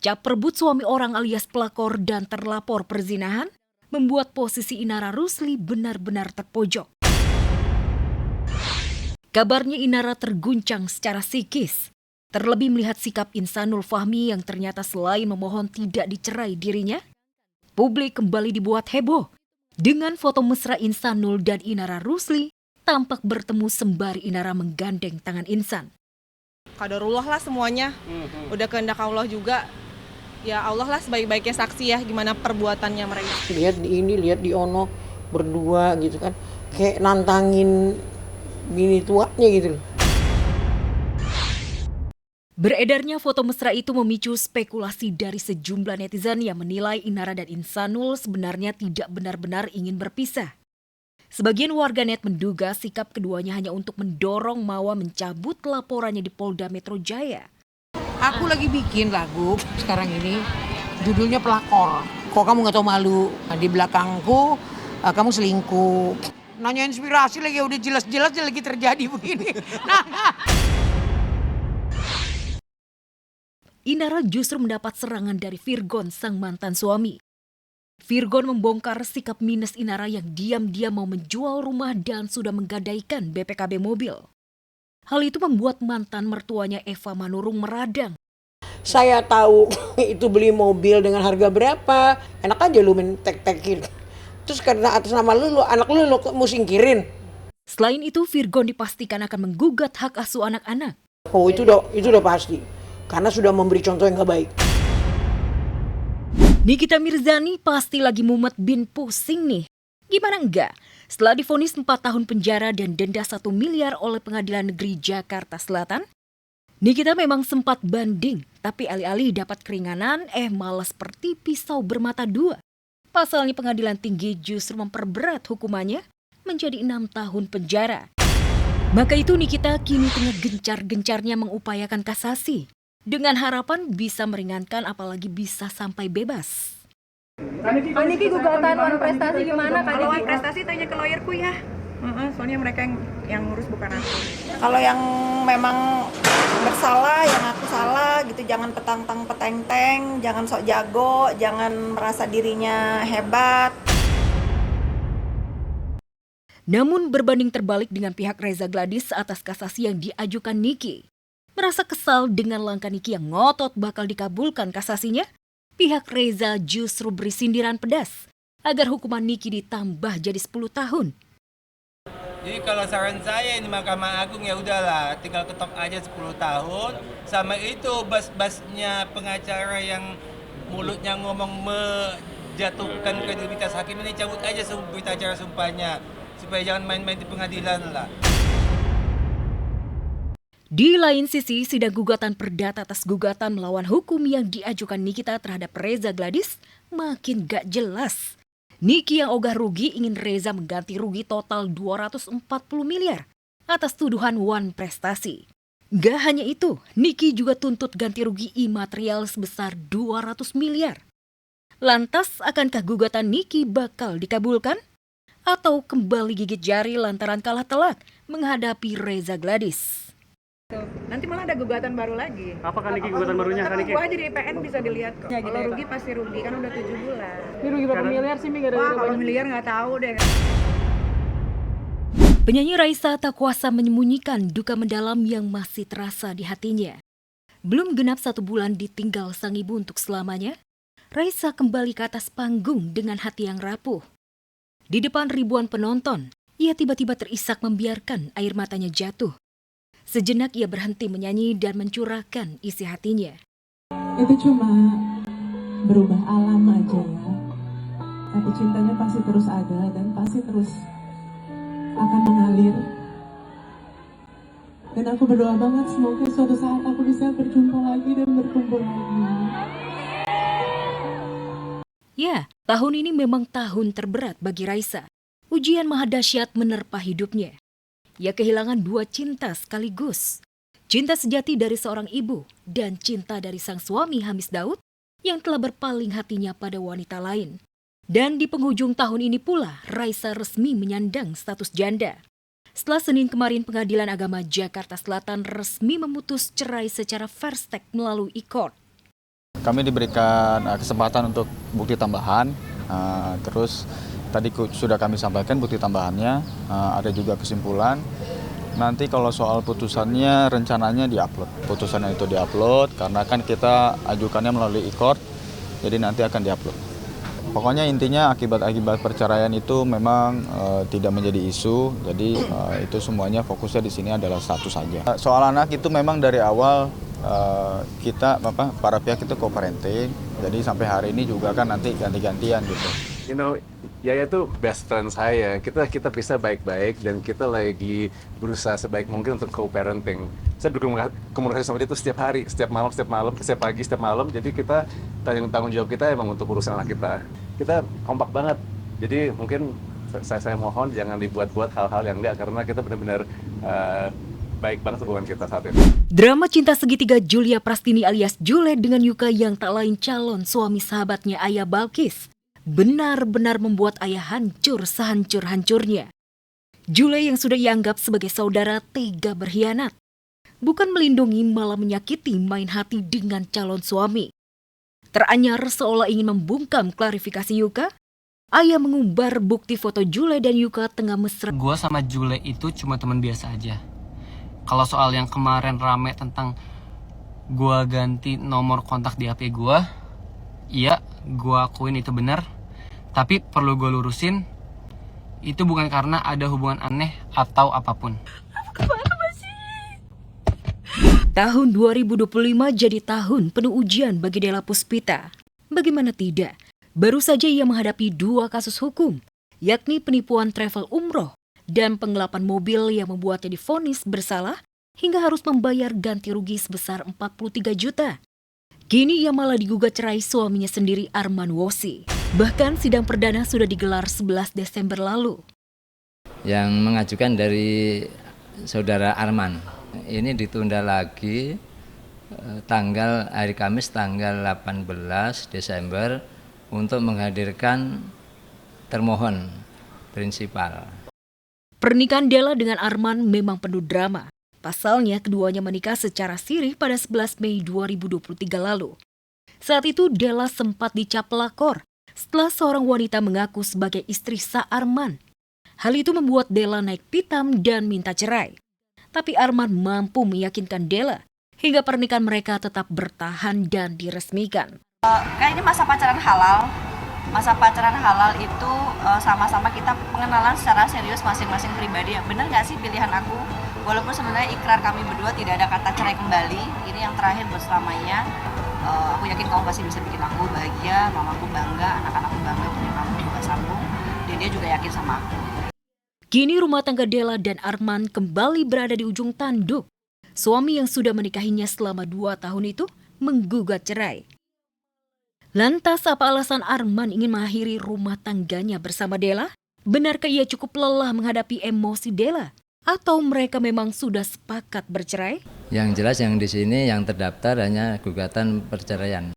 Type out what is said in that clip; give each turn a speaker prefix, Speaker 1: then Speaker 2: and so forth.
Speaker 1: Cap perebut suami orang alias pelakor dan terlapor perzinahan membuat posisi Inara Rusli benar-benar terpojok. Kabarnya Inara terguncang secara psikis, terlebih melihat sikap Insanul Fahmi yang ternyata selain memohon tidak dicerai dirinya, publik kembali dibuat heboh dengan foto mesra Insanul dan Inara Rusli tampak bertemu sembari Inara menggandeng tangan Insan.
Speaker 2: Qadarullah lah semuanya, udah kehendak Allah juga. Ya Allah lah sebaik-baiknya saksi ya gimana perbuatannya mereka.
Speaker 3: Lihat di ini, lihat di ono berdua gitu kan, kayak nantangin bini tuanya gitu loh.
Speaker 1: Beredarnya foto mesra itu memicu spekulasi dari sejumlah netizen yang menilai Inara dan Insanul sebenarnya tidak benar-benar ingin berpisah. Sebagian warganet menduga sikap keduanya hanya untuk mendorong Mawa mencabut laporannya di Polda Metro Jaya.
Speaker 3: Aku lagi bikin lagu sekarang ini, judulnya Pelakor. Kok kamu gak tahu malu? Di belakangku kamu selingkuh. Nanya inspirasi lagi, udah jelas-jelas lagi terjadi begini.
Speaker 1: Inara justru mendapat serangan dari Virgon, sang mantan suami. Virgon membongkar sikap minus Inara yang diam-diam mau menjual rumah dan sudah menggadaikan BPKB mobil. Hal itu membuat mantan mertuanya Eva Manurung meradang.
Speaker 3: Saya tahu itu beli mobil dengan harga berapa, enak aja lu mentek-tekin. Terus karena atas nama lu anak lu mau singkirin.
Speaker 1: Selain itu, Virgon dipastikan akan menggugat hak asuh anak-anak.
Speaker 3: Oh itu udah pasti, karena sudah memberi contoh yang gak baik.
Speaker 1: Nikita Mirzani pasti lagi mumet bin pusing nih. Gimana enggak? Setelah divonis 4 tahun penjara dan denda 1 miliar oleh Pengadilan Negeri Jakarta Selatan, Nikita memang sempat banding, tapi alih-alih dapat keringanan, malah seperti pisau bermata dua. Pasalnya Pengadilan Tinggi justru memperberat hukumannya menjadi 6 tahun penjara. Maka itu Nikita kini tengah gencar-gencarnya mengupayakan kasasi, dengan harapan bisa meringankan apalagi bisa sampai bebas.
Speaker 4: Kak Niki gugatan Wan Prestasi gimana?
Speaker 2: Kalau Wan Prestasi tanya ke lawyerku ya. Soalnya mereka yang ngurus bukan aku. Kalau yang memang bersalah, yang aku salah gitu, jangan petang-peteng, jangan sok jago, jangan merasa dirinya hebat.
Speaker 1: Namun berbanding terbalik dengan pihak Reza Gladys atas kasasi yang diajukan Niki. Merasa kesal dengan langkah Niki yang ngotot bakal dikabulkan kasasinya, pihak Reza justru beri sindiran pedas agar hukuman Niki ditambah jadi 10 tahun.
Speaker 5: Jadi kalau saran saya di Mahkamah Agung ya udahlah, tinggal ketok aja 10 tahun. Sama itu bas-basnya pengacara yang mulutnya ngomong menjatuhkan kredibilitas hakim ini, cabut aja berita acara sumpahnya. Supaya jangan main-main di pengadilan lah.
Speaker 1: Di lain sisi, sidang gugatan perdata atas gugatan melawan hukum yang diajukan Nikita terhadap Reza Gladys makin gak jelas. Niki yang ogah rugi ingin Reza mengganti rugi total 240 miliar atas tuduhan Wan Prestasi. Gak hanya itu, Niki juga tuntut ganti rugi imaterial sebesar 200 miliar. Lantas, akankah gugatan Niki bakal dikabulkan? Atau kembali gigit jari lantaran kalah telak menghadapi Reza Gladys?
Speaker 2: Nanti malah ada gugatan baru lagi.
Speaker 6: Apa kan Niki gugatan barunya?
Speaker 2: Kan gua aja di PN bisa dilihat kok.
Speaker 4: Ya, gitu
Speaker 2: Kalau
Speaker 4: ya,
Speaker 2: rugi pasti rugi, kan udah 7 bulan.
Speaker 4: Ini rugi berapa miliar sih, Mi?
Speaker 2: Wah, kalau miliar nggak tahu deh.
Speaker 1: Penyanyi Raisa tak kuasa menyembunyikan duka mendalam yang masih terasa di hatinya. Belum genap 1 bulan ditinggal sang ibu untuk selamanya, Raisa kembali ke atas panggung dengan hati yang rapuh. Di depan ribuan penonton, ia tiba-tiba terisak membiarkan air matanya jatuh. Sejenak ia berhenti menyanyi dan mencurahkan isi hatinya.
Speaker 7: Itu cuma berubah alam aja ya. Tapi cintanya pasti terus ada dan pasti terus akan mengalir. Dan aku berdoa banget semoga suatu saat aku bisa berjumpa lagi dan berkumpul lagi.
Speaker 1: Ya, tahun ini memang tahun terberat bagi Raisa. Ujian maha dahsyat menerpa hidupnya. Ia kehilangan 2 cinta sekaligus. Cinta sejati dari seorang ibu dan cinta dari sang suami Hamis Daud yang telah berpaling hatinya pada wanita lain. Dan di penghujung tahun ini pula, Raisa resmi menyandang status janda. Setelah Senin kemarin Pengadilan Agama Jakarta Selatan resmi memutus cerai secara first take melalui e-court.
Speaker 6: kami diberikan kesempatan untuk bukti tambahan. Terus tadi sudah kami sampaikan bukti tambahannya, ada juga kesimpulan. Nanti kalau soal putusannya rencananya diupload. Putusannya itu diupload karena kan kita ajukannya melalui e-court, jadi nanti akan diupload. Pokoknya intinya akibat-akibat perceraian itu memang tidak menjadi isu, jadi itu semuanya fokusnya di sini adalah status saja. Soal anak itu memang dari awal kita para pihak itu co-parenting, jadi sampai hari ini juga kan nanti ganti-gantian gitu.
Speaker 8: You know, Yaya tuh best friend saya. Kita bisa baik-baik dan kita lagi berusaha sebaik mungkin untuk co-parenting. Saya berkomunikasi sama dia tuh setiap hari, setiap malam, setiap pagi, setiap malam. Jadi kita tanggung jawab kita emang untuk urusan anak kita. Kita kompak banget. Jadi mungkin saya mohon jangan dibuat-buat hal-hal yang enggak, karena kita benar-benar baik banget hubungan kita saat ini.
Speaker 1: Drama cinta segitiga Julia Prastini alias Jule dengan Yuka yang tak lain calon suami sahabatnya Ayah Balkis benar-benar membuat Ayah hancur sehancur-hancurnya. Jule yang sudah dianggap sebagai saudara tega berkhianat. Bukan melindungi, malah menyakiti main hati dengan calon suami. Teranyar seolah ingin membungkam klarifikasi Yuka, Ayah mengumbar bukti foto Jule dan Yuka tengah mesra.
Speaker 9: Gue sama Jule itu cuma teman biasa aja. Kalau soal yang kemarin rame tentang gue ganti nomor kontak di HP gue, iya, gue akuin itu benar. Tapi perlu gue lurusin, itu bukan karena ada hubungan aneh atau apapun.
Speaker 1: Tahun 2025 jadi tahun penuh ujian bagi Della Puspita. Bagaimana tidak? Baru saja ia menghadapi 2 kasus hukum, yakni penipuan travel umroh dan penggelapan mobil yang membuatnya divonis bersalah hingga harus membayar ganti rugi sebesar 43 juta. Kini ia malah digugat cerai suaminya sendiri Arman Wosi. Bahkan sidang perdana sudah digelar 11 Desember lalu.
Speaker 10: Yang mengajukan dari saudara Arman. Ini ditunda lagi hari Kamis tanggal 18 Desember untuk menghadirkan termohon prinsipal.
Speaker 1: Pernikahan Della dengan Arman memang penuh drama. Pasalnya keduanya menikah secara sirih pada 11 Mei 2023 lalu. Saat itu Della sempat dicap pelakor setelah seorang wanita mengaku sebagai istri Sa Arman. Hal itu membuat Della naik pitam dan minta cerai. Tapi Arman mampu meyakinkan Della hingga pernikahan mereka tetap bertahan dan diresmikan.
Speaker 2: Kayak ini masa pacaran halal. Masa pacaran halal itu sama-sama kita pengenalan secara serius masing-masing pribadi. Bener nggak sih pilihan aku? Walaupun sebenarnya ikrar kami berdua tidak ada kata cerai kembali. Ini yang terakhir buat selamanya. Aku yakin kamu pasti bisa bikin aku bahagia, mamaku bangga, anak-anakku bangga, punya kamu juga sambung. Dan dia juga yakin sama aku.
Speaker 1: Kini rumah tangga Della dan Arman kembali berada di ujung tanduk. Suami yang sudah menikahinya selama 2 tahun itu menggugat cerai. Lantas apa alasan Arman ingin mengakhiri rumah tangganya bersama Della? Benarkah ia cukup lelah menghadapi emosi Della? Atau mereka memang sudah sepakat bercerai?
Speaker 10: Yang jelas yang di sini yang terdaftar hanya gugatan perceraian.